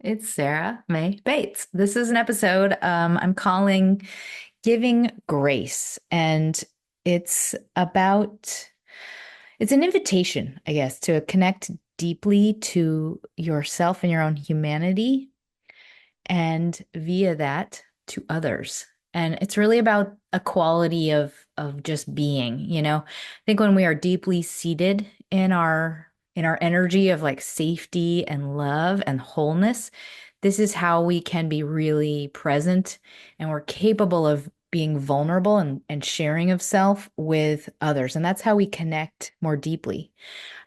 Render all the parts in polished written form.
It's Sarah May Bates. This is an episode I'm calling Giving Grace. And it's about, it's an invitation, I guess, to connect deeply to yourself and your own humanity, and via that to others. And it's really about a quality of just being, I think when we are deeply seated in our energy of like safety and love and wholeness, this is how we can be really present, and we're capable of being vulnerable and sharing of self with others. And that's how we connect more deeply.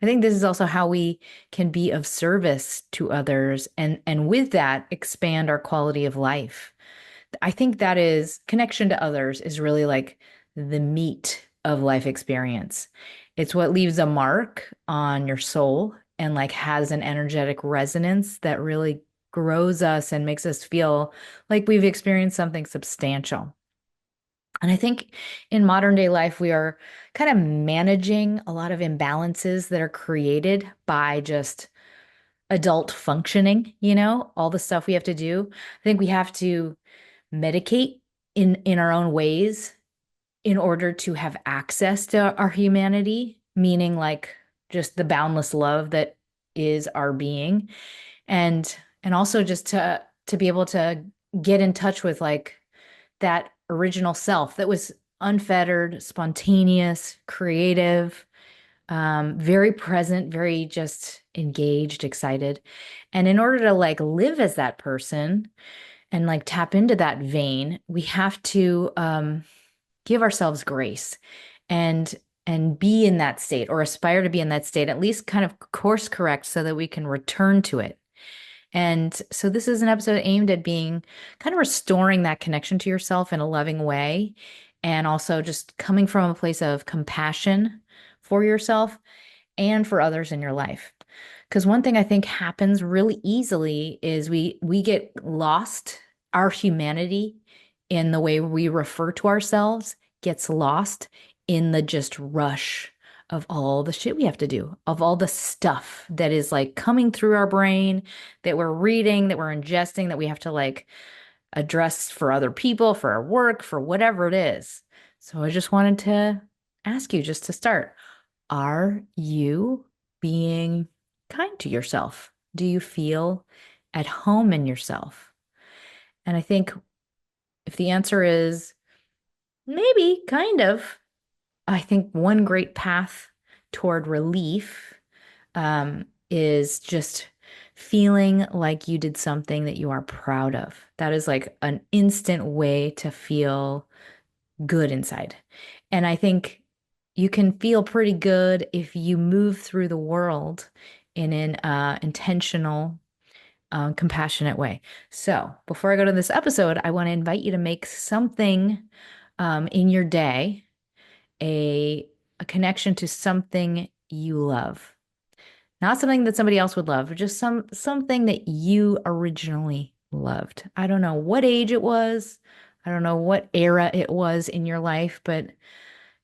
I think this is also how we can be of service to others, and with that expand our quality of life. I think that is connection to others is really like the meat of life experience. It's what leaves a mark on your soul and like has an energetic resonance that really grows us and makes us feel like we've experienced something substantial. And I think in modern day life, we are kind of managing a lot of imbalances that are created by just adult functioning, all the stuff we have to do. I think we have to medicate in our own ways in order to have access to our humanity, meaning like just the boundless love that is our being. And also just to be able to get in touch with like that original self that was unfettered, spontaneous, creative, very present, very just engaged, excited. And in order to like live as that person and like tap into that vein, we have to give ourselves grace and and be in that state or aspire to be in that state, at least kind of course correct so that we can return to it. And so this is an episode aimed at being kind of restoring that connection to yourself in a loving way, and also just coming from a place of compassion for yourself and for others in your life. Because one thing I think happens really easily is we get lost. Our humanity in the way we refer to ourselves gets lost in the just rush of all the shit we have to do, of all the stuff that is like coming through our brain, that we're reading, that we're ingesting, that we have to like address for other people, for our work, for whatever it is. So I just wanted to ask you just to start. Are you being kind to yourself? Do you feel at home in yourself? And I think if the answer is maybe, kind of, I think one great path toward relief is just feeling like you did something that you are proud of. That is like an instant way to feel good inside. And I think you can feel pretty good if you move through the world in an intentional, compassionate way. So before I go to this episode, I want to invite you to make something in your day a connection to something you love. Not something that somebody else would love, but just something that you originally loved. I don't know what age it was. I don't know what era it was in your life, but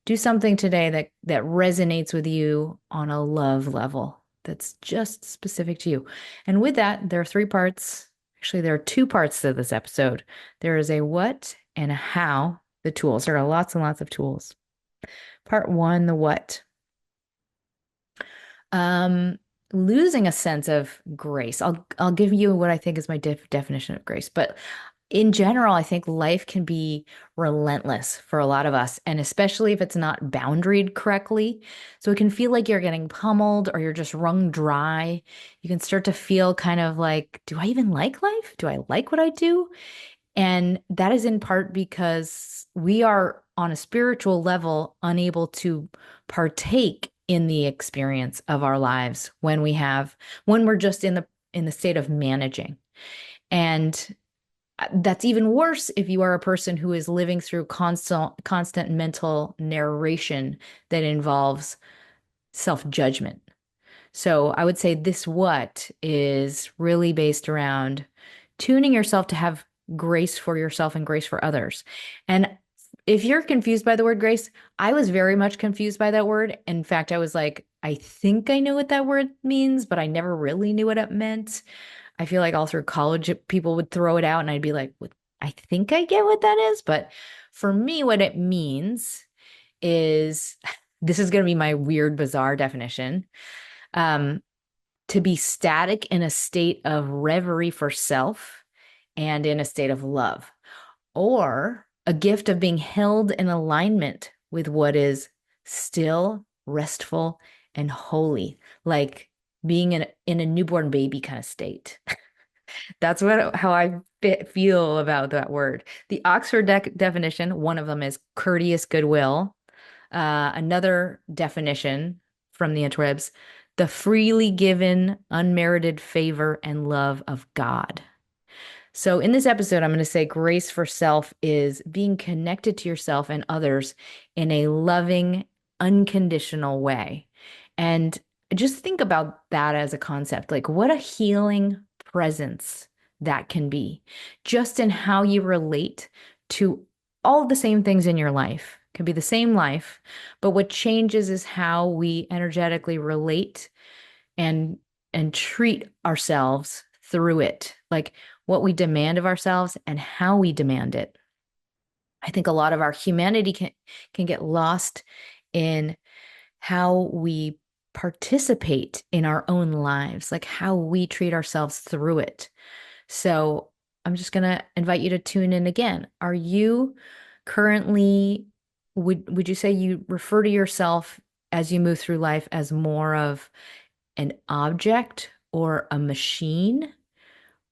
do something today that resonates with you on a love level that's just specific to you. And with that, there are three parts. Actually, there are two parts to this episode. There is a what and a how, the tools. There are lots and lots of tools. Part one, the what. Um, Losing a sense of grace. I'll give you what I think is my definition of grace, but in general, I think life can be relentless for a lot of us, and especially if it's not boundaried correctly. So it can feel like you're getting pummeled or you're just wrung dry. You can start to feel kind of like, do I even like life? Do I like what I do? And that is in part because we are on a spiritual level unable to partake in the experience of our lives when we're just in the state of managing. And that's even worse if you are a person who is living through constant mental narration that involves self-judgment. So I would say this what is really based around tuning yourself to have grace for yourself and grace for others. And if you're confused by the word grace, I was very much confused by that word. In fact, I was like, I think I know what that word means, but I never really knew what it meant. I feel like all through college, people would throw it out and I'd be like, "What- I think I get what that is." But for me, what it means is this is going to be my weird, bizarre definition. Um, to be static in a state of reverie for self and in a state of love, or a gift of being held in alignment with what is still, restful, and holy, like being in a newborn baby kind of state. That's what how I feel about that word. The Oxford definition, one of them is courteous goodwill. Another definition from the interwebs, the freely given, unmerited favor and love of God. So, in this episode, I'm going to say grace for self is being connected to yourself and others in a loving, unconditional way. And just think about that as a concept. Like, what a healing presence that can be, just in how you relate to all the same things in your life. It can be the same life, but what changes is how we energetically relate and treat ourselves through it, like what we demand of ourselves and how we demand it. I think a lot of our humanity can get lost in how we participate in our own lives, like how we treat ourselves through it. So I'm just going to invite you to tune in again. Are you currently, would you say you refer to yourself as you move through life as more of an object or a machine?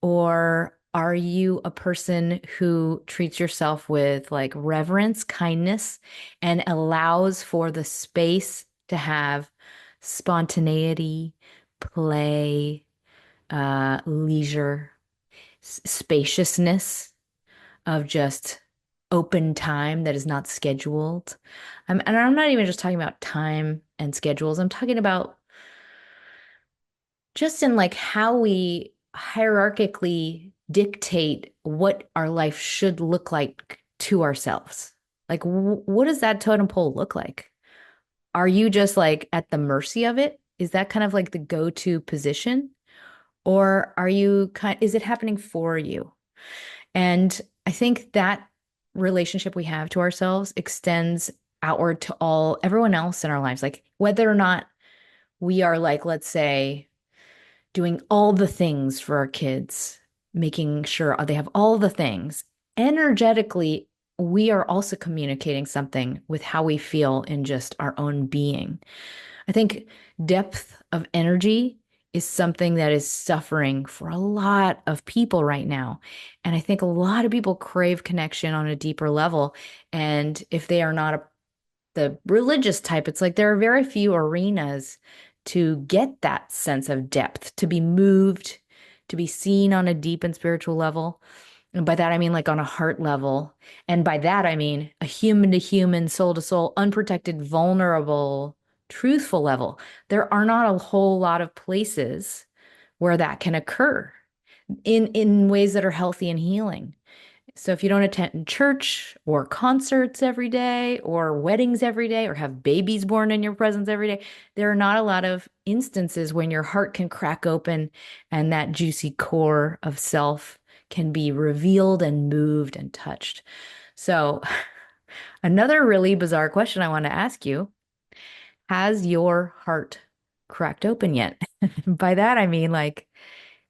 Or are you a person who treats yourself with like reverence, kindness, and allows for the space to have spontaneity, play, leisure, spaciousness of just open time that is not scheduled? And I'm not even just talking about time and schedules. I'm talking about just in like how we hierarchically dictate what our life should look like to ourselves. Like, what does that totem pole look like? Are you just like at the mercy of it? Is that kind of like the go-to position? Or are you is it happening for you? And I think that relationship we have to ourselves extends outward to everyone else in our lives. Like whether or not we are like, let's say, doing all the things for our kids, making sure they have all the things. Energetically, we are also communicating something with how we feel in just our own being. I think depth of energy is something that is suffering for a lot of people right now. And I think a lot of people crave connection on a deeper level. And if they are not the religious type, it's like there are very few arenas to get that sense of depth, to be moved, to be seen on a deep and spiritual level. And by that, I mean like on a heart level. And by that, I mean a human to human, soul to soul, unprotected, vulnerable, truthful level. There are not a whole lot of places where that can occur in ways that are healthy and healing. So if you don't attend church or concerts every day or weddings every day or have babies born in your presence every day, there are not a lot of instances when your heart can crack open and that juicy core of self can be revealed and moved and touched. So another really bizarre question I want to ask you, has your heart cracked open yet? By that, I mean like,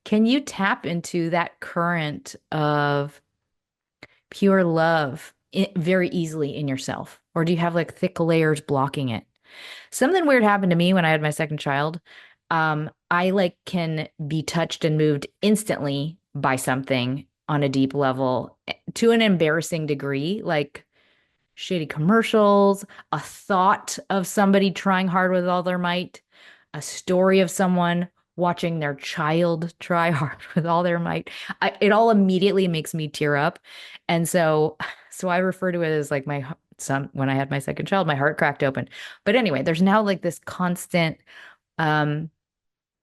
can you tap into that current of pure love very easily in yourself? Or do you have like thick layers blocking it? Something weird happened to me when I had my second child. I like can be touched and moved instantly by something on a deep level to an embarrassing degree, like shitty commercials, a thought of somebody trying hard with all their might, a story of someone watching their child try hard with all their might. It all immediately makes me tear up. And so I refer to it as like my son, when I had my second child, my heart cracked open. But anyway, there's now like this constant um,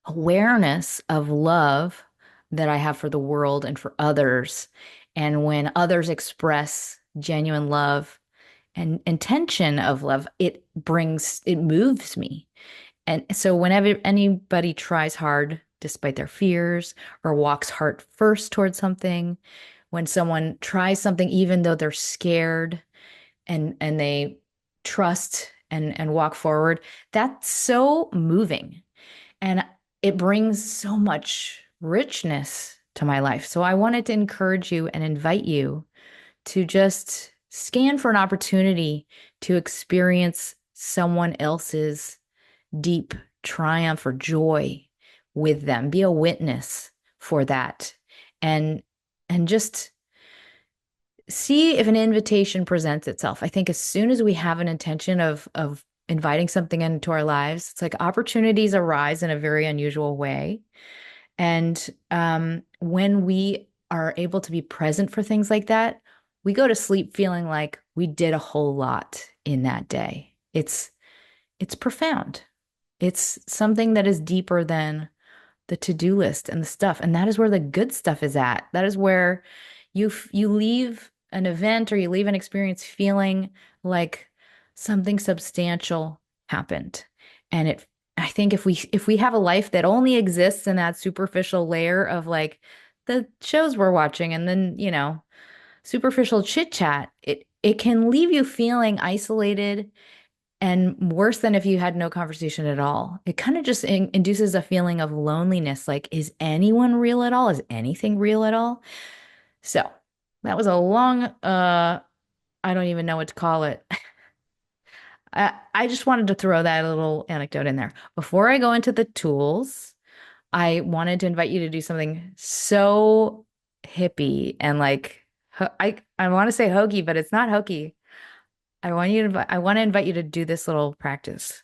awareness of love that I have for the world and for others. And when others express genuine love, and intention of love, it moves me. And so whenever anybody tries hard despite their fears, or walks heart first towards something, when someone tries something even though they're scared and they trust and walk forward, that's so moving. And it brings so much richness to my life. So I wanted to encourage you and invite you to just scan for an opportunity to experience someone else's deep triumph or joy with them. Be a witness for that. And just see if an invitation presents itself. I think as soon as we have an intention of inviting something into our lives, it's like opportunities arise in a very unusual way. And when we are able to be present for things like that, we go to sleep feeling like we did a whole lot in that day. It's profound. It's something that is deeper than the to-do list and the stuff. And that is where the good stuff is at. That is where you leave an event or you leave an experience feeling like something substantial happened. And I think if we have a life that only exists in that superficial layer of like the shows we're watching and then, superficial chit chat, it can leave you feeling isolated and worse than if you had no conversation at all. It kind of just induces a feeling of loneliness. Like, is anyone real at all? Is anything real at all? So that was a long, I don't even know what to call it. I just wanted to throw that little anecdote in there. Before I go into the tools, I wanted to invite you to do something so hippie and like, I want to say hokey, but it's not hokey. I want to invite you to do this little practice.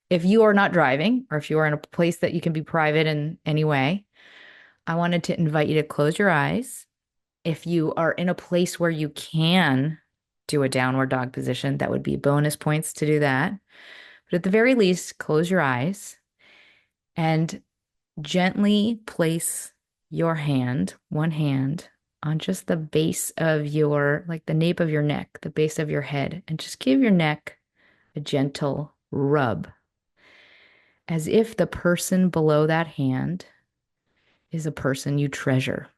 If you are not driving or if you are in a place that you can be private in any way, I wanted to invite you to close your eyes. If you are in a place where you can do a downward dog position, that would be bonus points to do that. But at the very least, close your eyes and gently place your hand, one hand, on just the base of like the nape of your neck, the base of your head, and just give your neck a gentle rub, as if the person below that hand is a person you treasure.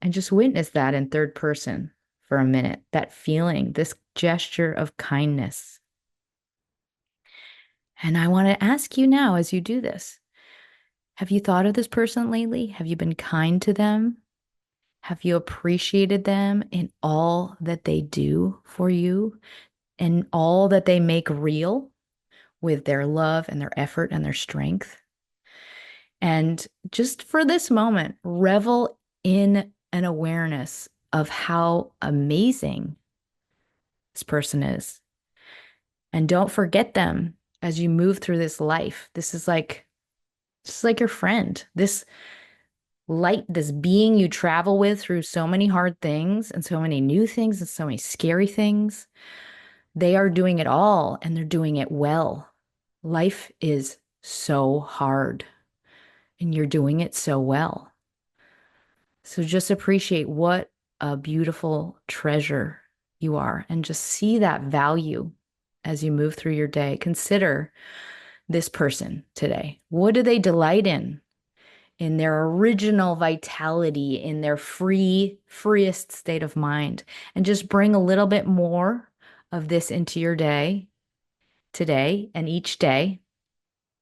And just witness that in third person for a minute, that feeling, this gesture of kindness. And I want to ask you now as you do this, have you thought of this person lately? Have you been kind to them? Have you appreciated them in all that they do for you and all that they make real with their love and their effort and their strength? And just for this moment, revel in an awareness of how amazing this person is. And don't forget them as you move through this life. This is like your friend. This light, this being you travel with through so many hard things and so many new things and so many scary things. They are doing it all and they're doing it well. Life is so hard and you're doing it so well. So just appreciate what a beautiful treasure you are and just see that value as you move through your day. Consider this person today. What do they delight in their original vitality, in their freest state of mind? And just bring a little bit more of this into your day today and each day,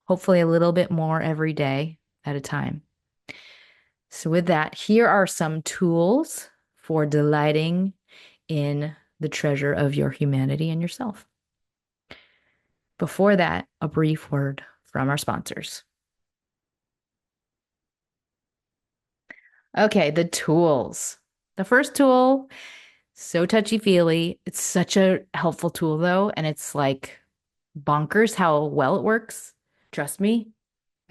hopefully a little bit more every day at a time. So, with that, here are some tools for delighting in the treasure of your humanity and yourself. Before that, a brief word from our sponsors. Okay, the tools. The first tool, so touchy-feely. It's such a helpful tool, though, and it's like bonkers how well it works. Trust me.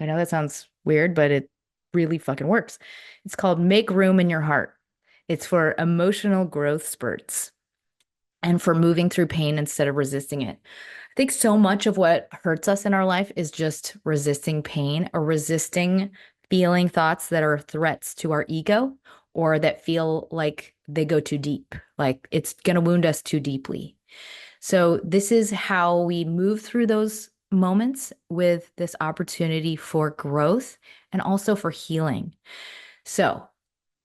I know that sounds weird, but it really fucking works. It's called Make Room in Your Heart. It's for emotional growth spurts and for moving through pain instead of resisting it. I think so much of what hurts us in our life is just resisting pain or resisting feeling thoughts that are threats to our ego or that feel like they go too deep, like it's going to wound us too deeply. So this is how we move through those moments with this opportunity for growth and also for healing. So,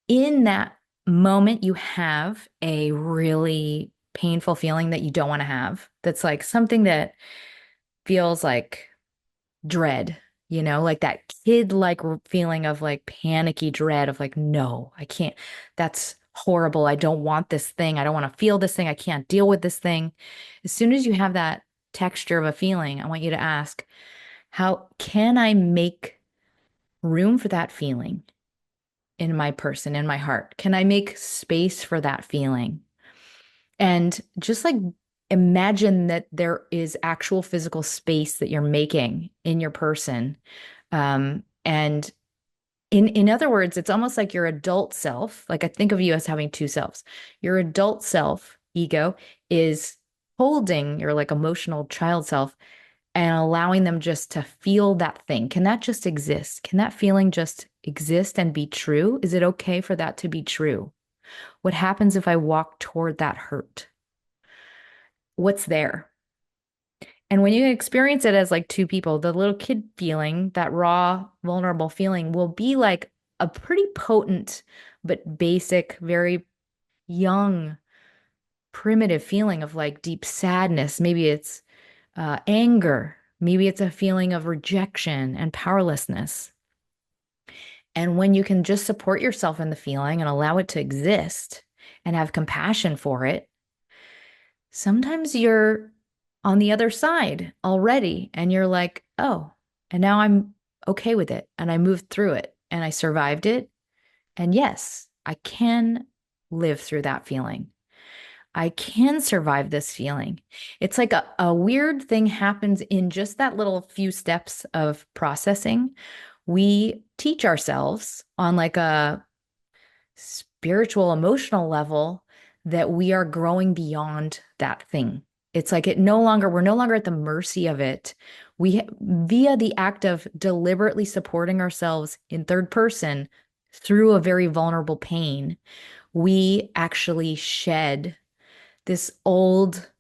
in that moment, you have a really painful feeling that you don't want to have. That's like something that feels like dread, like that kid-like feeling of like panicky dread of like, no, I can't. That's horrible. I don't want this thing. I don't want to feel this thing. I can't deal with this thing. As soon as you have that texture of a feeling, I want you to ask, how can I make room for that feeling in my person, in my heart? Can I make space for that feeling? And just like imagine that there is actual physical space that you're making in your person. And in other words, it's almost like your adult self, like I think of you as having two selves. Your adult self, ego, is holding your like emotional child self and allowing them just to feel that thing. Can that just exist? Can that feeling just exist and be true? Is it okay for that to be true? What happens if I walk toward that hurt? What's there? And when you experience it as like two people, the little kid feeling, that raw, vulnerable feeling will be like a pretty potent but basic, very young, primitive feeling of like deep sadness. Maybe it's anger. Maybe it's a feeling of rejection and powerlessness. And when you can just support yourself in the feeling and allow it to exist and have compassion for it, sometimes you're on the other side already and you're like, oh, and now I'm okay with it. And I moved through it and I survived it. And yes, I can live through that feeling. I can survive this feeling. It's like a weird thing happens in just that little few steps of processing. We teach ourselves on like a spiritual, emotional level that we are growing beyond that thing. It's like we're no longer at the mercy of it. Via the act of deliberately supporting ourselves in third person through a very vulnerable pain, we actually shed this old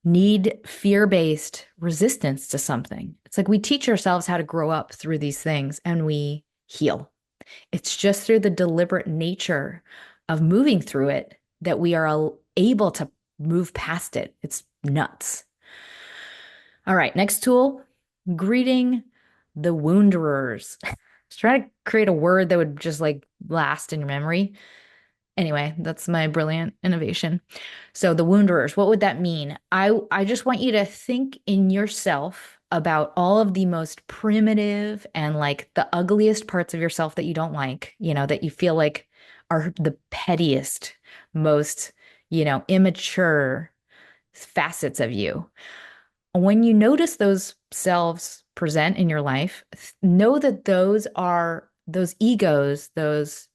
need fear-based resistance to something. It's like we teach ourselves how to grow up through these things and we heal. It's just through the deliberate nature of moving through it that we are able to move past it. It's nuts. All right, next tool, greeting the wounders. Just trying to create a word that would just like last in your memory. Anyway, that's my brilliant innovation. So the wounders, what would that mean? I just want you to think in yourself about all of the most primitive and like the ugliest parts of yourself that you don't like, that you feel like are the pettiest, most, immature facets of you. When you notice those selves present in your life, know that those are those egos, those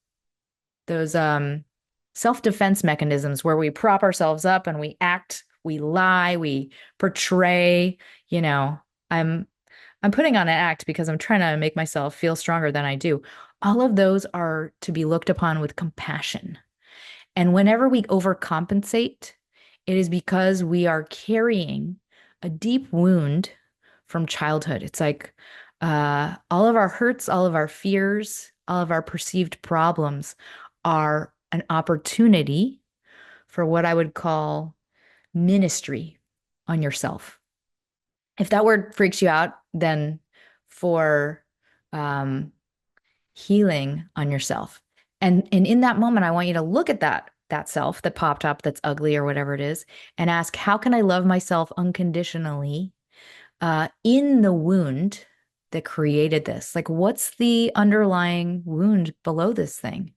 self-defense mechanisms where we prop ourselves up and we act, we lie, we portray, you know, I'm I'm putting on an act because I'm trying to make myself feel stronger than I do. All of those are to be looked upon with compassion. And whenever we overcompensate, it is because we are carrying a deep wound from childhood. It's like all of our hurts, all of our fears, all of our perceived problems are an opportunity for what I would call ministry on yourself. If that word freaks you out, then for um, healing on yourself. And in that moment, I want you to look at that self that popped up that's ugly or whatever it is, and ask, how can I love myself unconditionally in the wound that created this? Like, what's the underlying wound below this thing?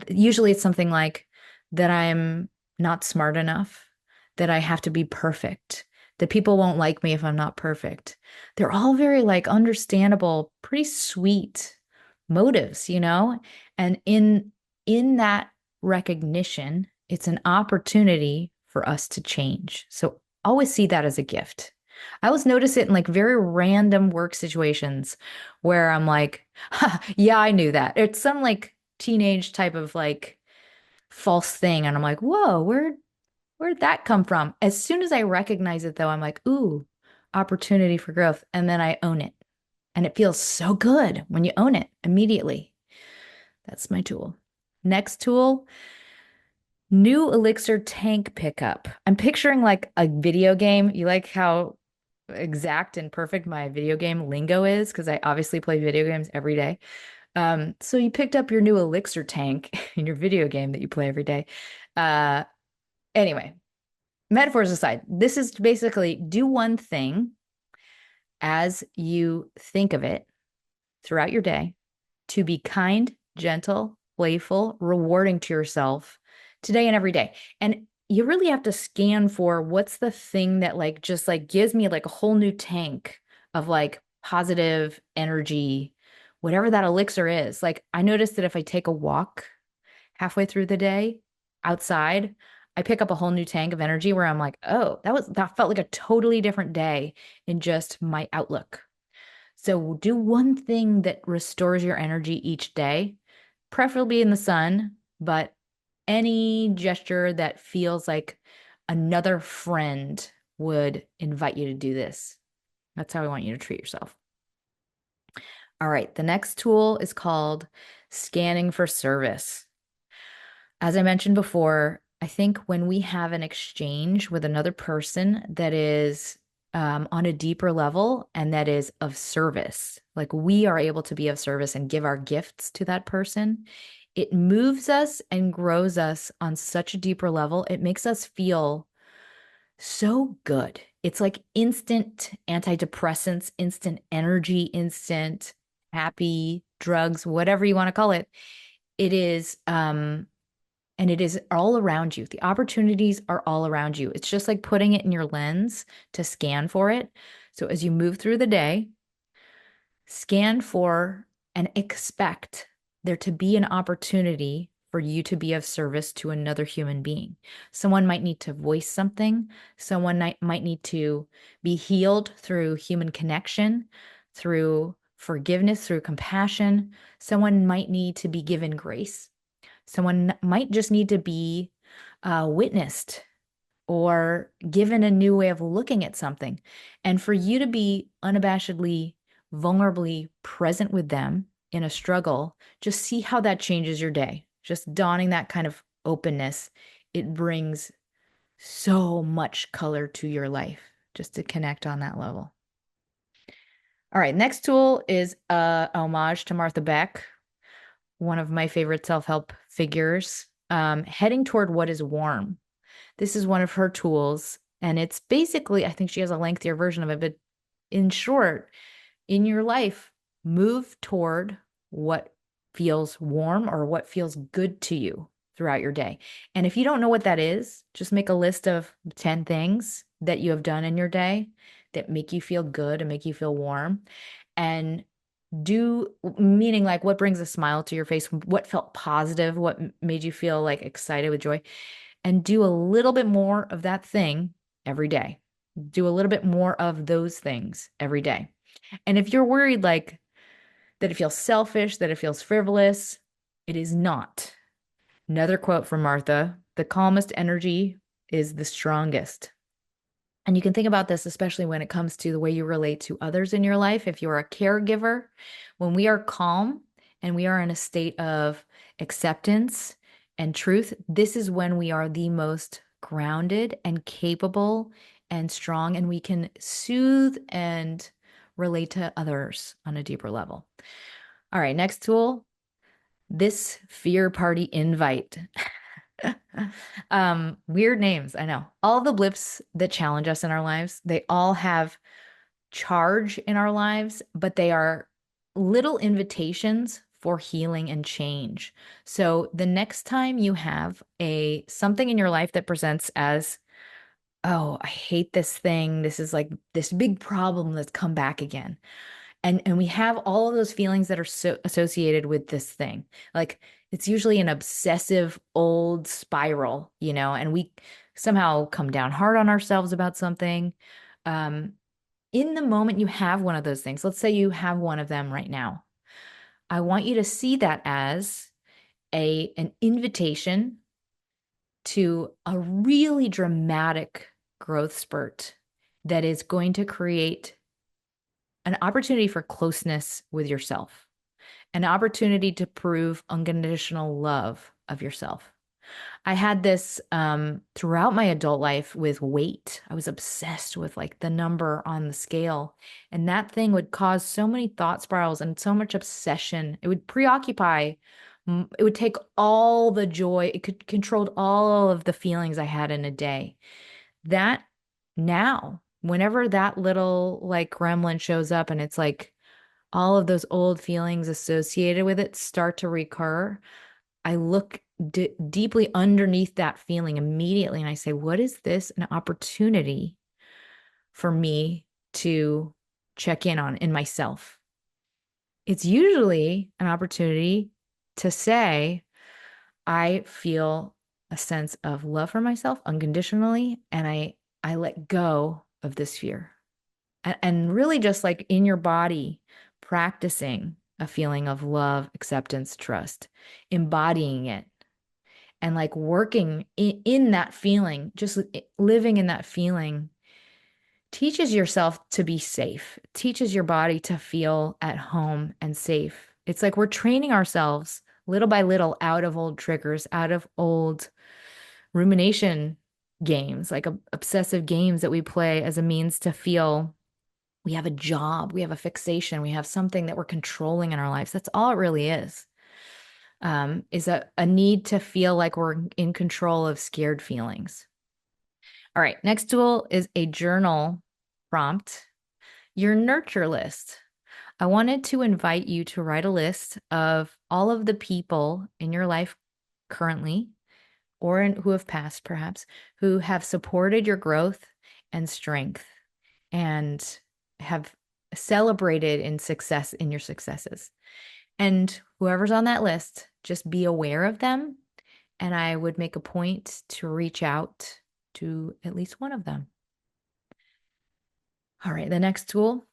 Usually it's something like that I'm not smart enough, that I have to be perfect, that people won't like me if I'm not perfect. They're all very like understandable, pretty sweet motives. And in that recognition, it's an opportunity for us to change. So always see that as a gift. I always notice it in like very random work situations where I'm like, yeah, I knew that. It's some like teenage type of like false thing. And I'm like, whoa, where'd that come from? As soon as I recognize it though, I'm like, ooh, opportunity for growth. And then I own it. And it feels so good when you own it immediately. That's my tool. Next tool, new elixir tank pickup. I'm picturing like a video game. You like how exact and perfect my video game lingo is because I obviously play video games every day. So you picked up your new elixir tank in your video game that you play every day. Uh, anyway, metaphors aside, this is basically do one thing as you think of it throughout your day to be kind, gentle, playful, rewarding to yourself today and every day. And you really have to scan for what's the thing that like just like gives me like a whole new tank of like positive energy, whatever that elixir is. Like I noticed that if I take a walk halfway through the day outside, I pick up a whole new tank of energy where I'm like, oh, that felt like a totally different day in just my outlook. So do one thing that restores your energy each day, preferably in the sun, but any gesture that feels like another friend would invite you to do this. That's how I want you to treat yourself. All right, the next tool is called scanning for service. As I mentioned before, I think when we have an exchange with another person that is on a deeper level and that is of service, like we are able to be of service and give our gifts to that person, it moves us and grows us on such a deeper level. It makes us feel so good. It's like instant antidepressants, instant energy, instant happy drugs, whatever you want to call it. It is, and it is all around you. The opportunities are all around you. It's just like putting it in your lens to scan for it. So as you move through the day, scan for and expect there to be an opportunity for you to be of service to another human being. Someone might need to voice something. Someone might need to be healed through human connection, through forgiveness, through compassion. Someone might need to be given grace. Someone might just need to be witnessed or given a new way of looking at something. And for you to be unabashedly, vulnerably present with them in a struggle, just see how that changes your day. Just dawning that kind of openness, it brings so much color to your life just to connect on that level. All right, next tool is homage to Martha Beck, one of my favorite self-help figures, heading toward what is warm. This is one of her tools, and it's basically, I think she has a lengthier version of it, but in short, in your life, move toward what feels warm or what feels good to you throughout your day. And if you don't know what that is, just make a list of 10 things that you have done in your day that make you feel good and make you feel warm. And do meaning like what brings a smile to your face, what felt positive, what made you feel like excited with joy, and do a little bit more of that thing every day. Do a little bit more of those things every day. And if you're worried like that it feels selfish, that it feels frivolous, it is not. Another quote from Martha, the calmest energy is the strongest. And you can think about this, especially when it comes to the way you relate to others in your life. If you're a caregiver, when we are calm and we are in a state of acceptance and truth, this is when we are the most grounded and capable and strong, and we can soothe and relate to others on a deeper level. All right, next tool, this fear party invite. Weird names, I know. All the blips that challenge us in our lives, they all have charge in our lives, but they are little invitations for healing and change. So the next time you have a something in your life that presents as, oh, I hate this thing. This is like this big problem that's come back again. And we have all of those feelings that are so associated with this thing. Like it's usually an obsessive old spiral, and we somehow come down hard on ourselves about something. Um, in the moment you have one of those things, let's say you have one of them right now. I want you to see that as an invitation to a really dramatic growth spurt that is going to create an opportunity for closeness with yourself, an opportunity to prove unconditional love of yourself. I had this throughout my adult life with weight. I was obsessed with like the number on the scale. And that thing would cause so many thought spirals and so much obsession. It would preoccupy, it would take all the joy, it could control all of the feelings I had in a day. That now, whenever that little like gremlin shows up and it's like all of those old feelings associated with it start to recur, I look deeply underneath that feeling immediately and I say, what is this an opportunity for me to check in on in myself? It's usually an opportunity to say, I feel a sense of love for myself unconditionally, and I let go of this fear. And really just like in your body, practicing a feeling of love, acceptance, trust, embodying it, and like working in that feeling, just living in that feeling teaches yourself to be safe, teaches your body to feel at home and safe. It's like we're training ourselves little by little out of old triggers, out of old rumination games, like obsessive games that we play as a means to feel we have a job, we have a fixation, we have something that we're controlling in our lives. That's all it really is a need to feel like we're in control of scared feelings. All right, next tool is a journal prompt, your nurture list. I wanted to invite you to write a list of all of the people in your life currently who have passed, perhaps, who have supported your growth and strength and have celebrated in success in your successes. And whoever's on that list, just be aware of them. And I would make a point to reach out to at least one of them. All right, the next tool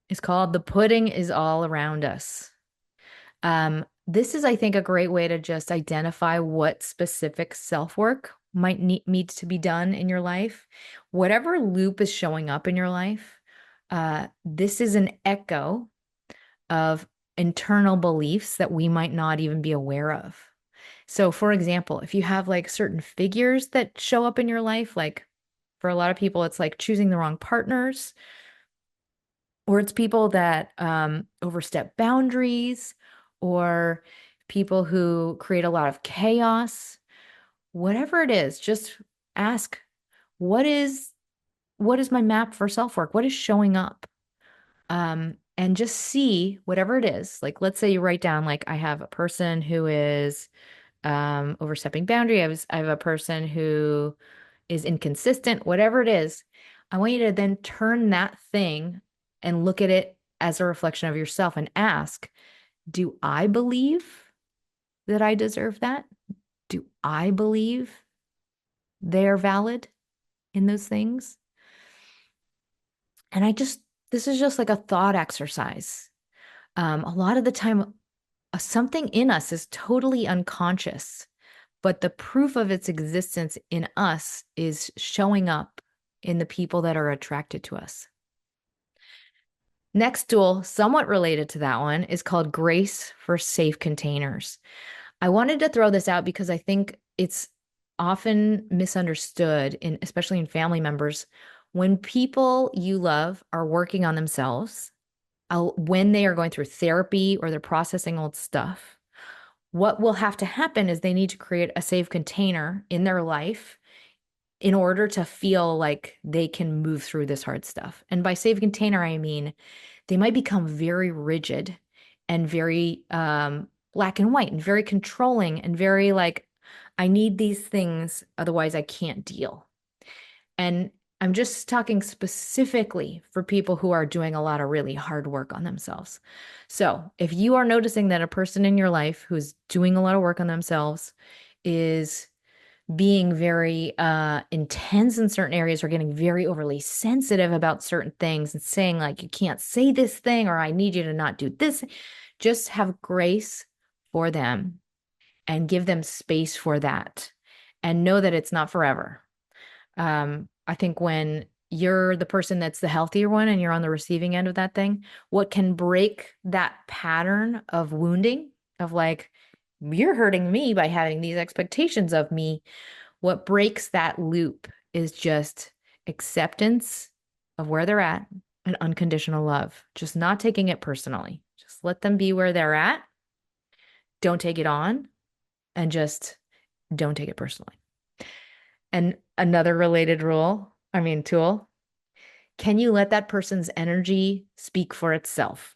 is called The Pudding is All Around Us. This is, I think, a great way to just identify what specific self work might need to be done in your life. Whatever loop is showing up in your life, this is an echo of internal beliefs that we might not even be aware of. So, for example, if you have like certain figures that show up in your life, like for a lot of people, it's like choosing the wrong partners, or it's people that overstep boundaries, or people who create a lot of chaos. Whatever it is, just ask, what is my map for self-work? What is showing up? And just see whatever it is. Like, let's say you write down, like, I have a person who is overstepping boundary. I have a person who is inconsistent, whatever it is. I want you to then turn that thing and look at it as a reflection of yourself and ask, do I believe that I deserve that? Do I believe they're valid in those things? And this is just like a thought exercise. A lot of the time, something in us is totally unconscious, but the proof of its existence in us is showing up in the people that are attracted to us. Next tool, somewhat related to that one, is called Grace for Safe Containers. I wanted to throw this out because I think it's often misunderstood, especially in family members. When people you love are working on themselves, when they are going through therapy or they're processing old stuff, what will have to happen is they need to create a safe container in their life in order to feel like they can move through this hard stuff. And by safe container, I mean they might become very rigid and very black and white and very controlling and very like, I need these things, otherwise I can't deal. And I'm just talking specifically for people who are doing a lot of really hard work on themselves. So if you are noticing that a person in your life who's doing a lot of work on themselves is being very intense in certain areas or getting very overly sensitive about certain things and saying like, you can't say this thing, or I need you to not do this, just have grace for them and give them space for that and know that it's not forever. I think when you're the person that's the healthier one and you're on the receiving end of that thing, what can break that pattern of wounding, of like, you're hurting me by having these expectations of me. What breaks that loop is just acceptance of where they're at and unconditional love, just not taking it personally. Just let them be where they're at. Don't take it on and just don't take it personally. And another related tool, can you let that person's energy speak for itself?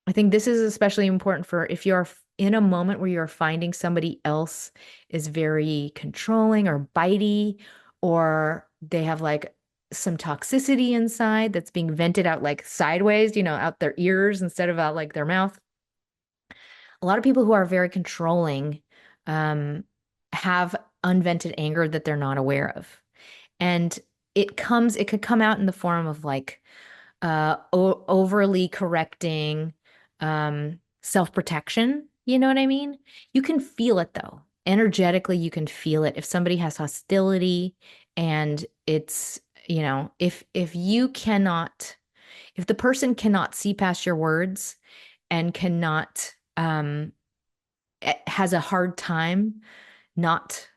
I think this is especially important for if you're in a moment where you're finding somebody else is very controlling or bitey, or they have like some toxicity inside that's being vented out like sideways, out their ears instead of out like their mouth. A lot of people who are very controlling um, have unvented anger that they're not aware of. And it could come out in the form of like overly correcting, self-protection. You know what I mean? You can feel it though. Energetically, you can feel it. If somebody has hostility and it's, if you cannot, if the person cannot see past your words and cannot, has a hard time not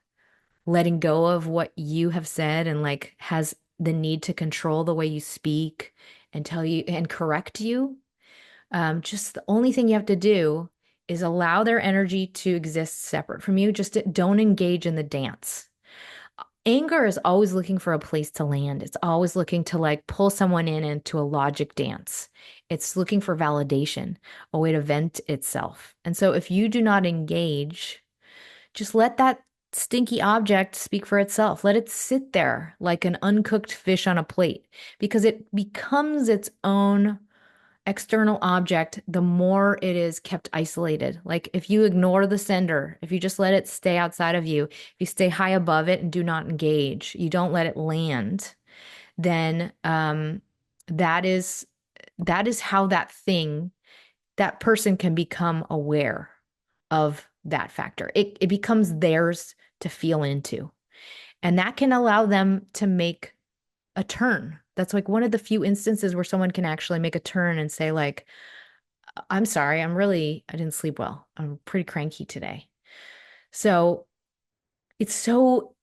letting go of what you have said and like has the need to control the way you speak and tell you and correct you, just the only thing you have to do is allow their energy to exist separate from you. Just don't engage in the dance. Anger is always looking for a place to land. It's always looking to like pull someone in into a logic dance. It's looking for validation, a way to vent itself. And so if you do not engage, just let that stinky object speak for itself. Let it sit there like an uncooked fish on a plate because it becomes its own external object the more it is kept isolated. Like if you ignore the sender, if you just let it stay outside of you, if you stay high above it and do not engage, you don't let it land, then that is that is how that person can become aware of that factor. It becomes theirs to feel into. And that can allow them to make a turn. That's like one of the few instances where someone can actually make a turn and say, like, I'm sorry, I didn't sleep well. I'm pretty cranky today. So it's so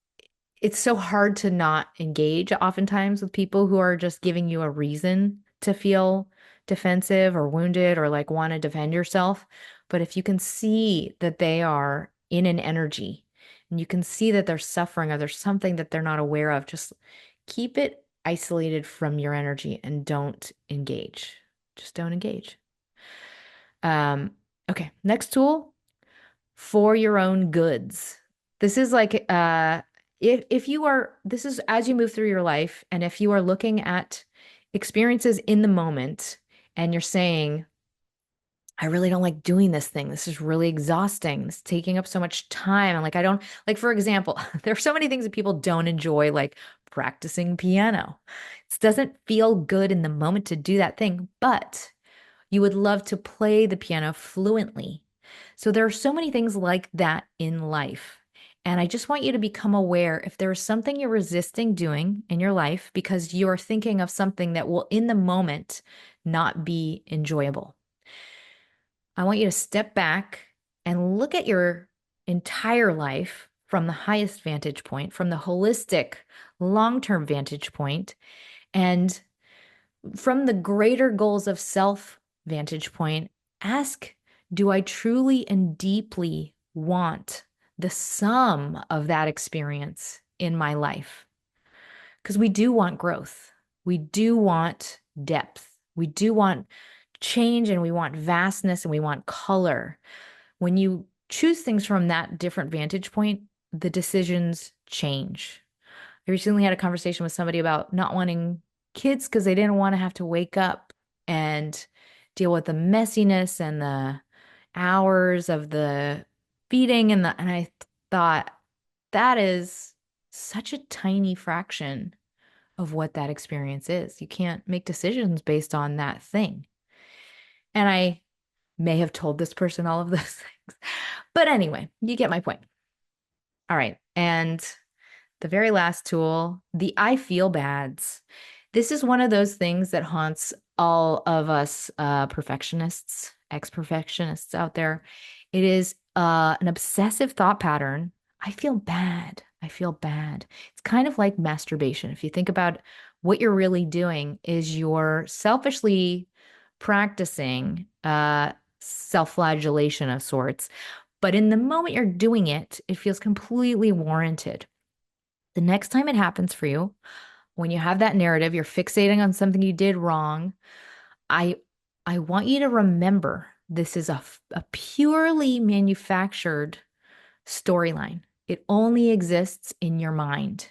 it's so hard to not engage oftentimes with people who are just giving you a reason to feel defensive or wounded or like want to defend yourself. But if you can see that they are in an energy and you can see that they're suffering or there's something that they're not aware of, just keep it isolated from your energy and don't engage. Just don't engage. Um, okay, next tool for your own goods. This is like if you are this is as you move through your life and if you are looking at experiences in the moment and you're saying, I really don't like doing this thing. This is really exhausting. It's taking up so much time. And like I don't like, for example, there are so many things that people don't enjoy, like practicing piano. It doesn't feel good in the moment to do that thing, but you would love to play the piano fluently. So there are so many things like that in life. And I just want you to become aware if there is something you're resisting doing in your life because you're thinking of something that will, in the moment, not be enjoyable. I want you to step back and look at your entire life from the highest vantage point, from the holistic, long term vantage point, and from the greater goals of self vantage point, ask, do I truly and deeply want the sum of that experience in my life? Because we do want growth. We do want depth. We do want change and we want vastness and we want color. When you choose things from that different vantage point, the decisions change. I recently had a conversation with somebody about not wanting kids because they didn't want to have to wake up and deal with the messiness and the hours of the feeding and I thought that is such a tiny fraction of what that experience is. You can't make decisions based on that thing. And I may have told this person all of those things. But anyway, you get my point. All right. And the very last tool, the I feel bads. This is one of those things that haunts all of us perfectionists, ex-perfectionists out there. It is an obsessive thought pattern. I feel bad. I feel bad. It's kind of like masturbation. If you think about what you're really doing is you're selfishly practicing self-flagellation of sorts. But in the moment you're doing it, it feels completely warranted. The next time it happens for you, when you have that narrative, you're fixating on something you did wrong. I I want you to remember this is a purely manufactured storyline. It only exists in your mind.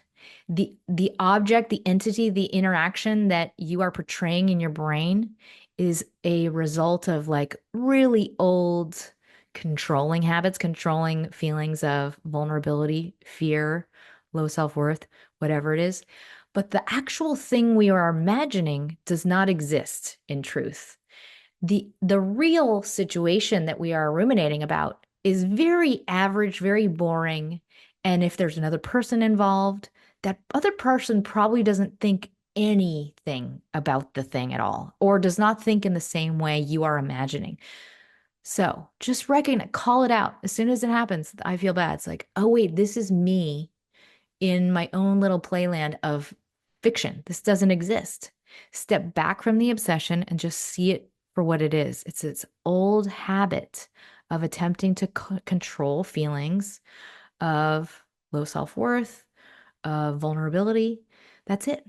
The object, the entity, the interaction that you are portraying in your brain is a result of like really old controlling habits, controlling feelings of vulnerability, fear, low self-worth, whatever it is. But the actual thing we are imagining does not exist in truth. The real situation that we are ruminating about is very average, very boring. And if there's another person involved, that other person probably doesn't think anything about the thing at all, or does not think in the same way you are imagining. So just recognize, call it out. As soon as it happens, I feel bad. It's like, oh, wait, this is me in my own little playland of fiction. This doesn't exist. Step back from the obsession and just see it for what it is. It's its old habit of attempting to control feelings of low self-worth, of vulnerability. That's it.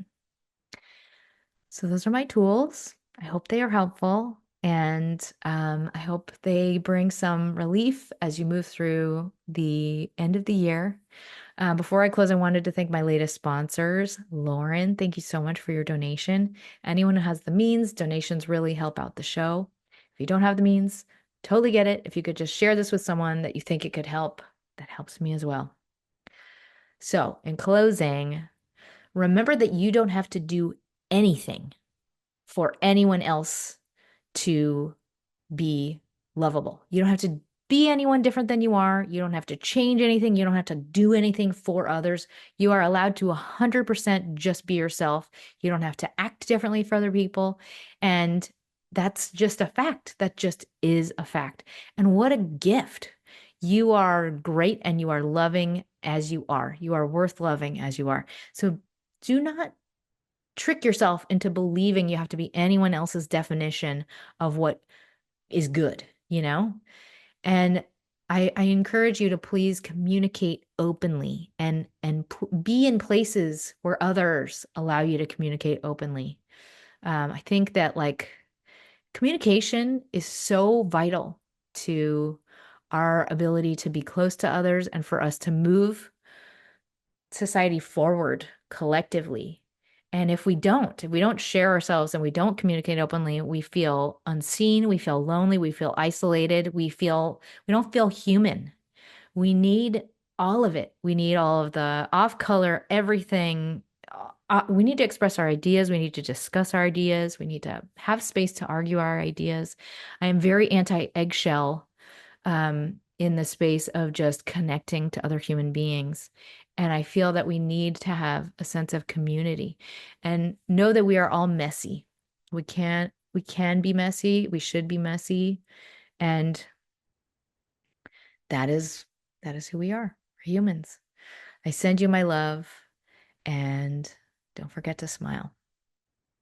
So those are my tools. I hope they are helpful. And I hope they bring some relief as you move through the end of the year. Before I close, I wanted to thank my latest sponsors. Lauren, thank you so much for your donation. Anyone who has the means, donations really help out the show. If you don't have the means, totally get it. If you could just share this with someone that you think it could help, that helps me as well. So, in closing, remember that you don't have to do anything for anyone else to be lovable. You don't have to be anyone different than you are. You don't have to change anything. You don't have to do anything for others. You are allowed to 100% just be yourself. You don't have to act differently for other people. And that's just a fact. That just is a fact. And what a gift. You are great and you are loving as you are. You are worth loving as you are. So do not trick yourself into believing you have to be anyone else's definition of what is good, you know? And I encourage you to please communicate openly and be in places where others allow you to communicate openly. I think that like communication is so vital to our ability to be close to others and for us to move society forward collectively. And if we don't share ourselves and we don't communicate openly, we feel unseen, we feel lonely, we feel isolated, we don't feel human. We need all of it. We need all of the off color, everything. We need to express our ideas. We need to discuss our ideas. We need to have space to argue our ideas. I am very anti-eggshell in the space of just connecting to other human beings. And I feel that we need to have a sense of community and know that we are all messy. We can be messy. We should be messy. And that is, that is who we are. We're humans. I send you my love and don't forget to smile.